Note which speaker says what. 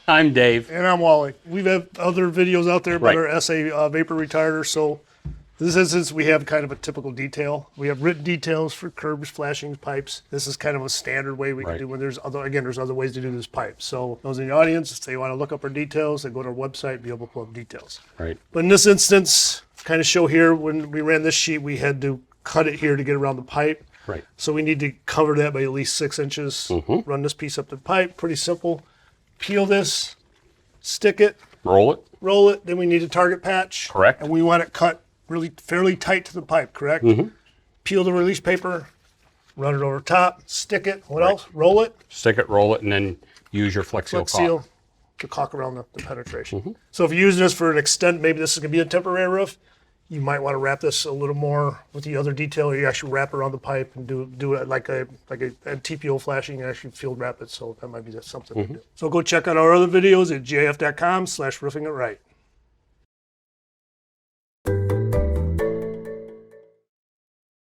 Speaker 1: I'm Dave.
Speaker 2: And I'm Wally. We've had other videos out there about
Speaker 1: Right.
Speaker 2: our SA Vapor Retarder. So in this instance, we have kind of a typical detail. We have written details for curbs, flashings, pipes. This is kind of a standard way we can
Speaker 1: Right.
Speaker 2: do when there's other ways to do this pipe. So those in the audience, if they want to look up our details, they go to our website, be able to pull up details.
Speaker 1: Right.
Speaker 2: But in this instance, kind of show here, when we ran this sheet, we had to cut it here to get around the pipe.
Speaker 1: Right.
Speaker 2: So we need to cover that by at least 6 inches. Run this piece up the pipe, pretty simple. Peel this, stick it,
Speaker 1: Roll it.
Speaker 2: roll it, then we need a target patch.
Speaker 1: Correct.
Speaker 2: And we want it cut really fairly tight to the pipe, correct? Peel the release paper, run it over top, stick it, what else? Roll it,
Speaker 1: Stick it, roll it, and then use your Flex Seal
Speaker 2: flex
Speaker 1: caulk.
Speaker 2: seal to caulk around the penetration. So if you're using this for an extent, maybe this is gonna be a temporary roof, you might want to wrap this a little more with the other detail, or you actually wrap around the pipe and do it like a TPO flashing, you actually field wrap it, so that might be something to do. So go check out our other videos at gaf.com/roofingit right.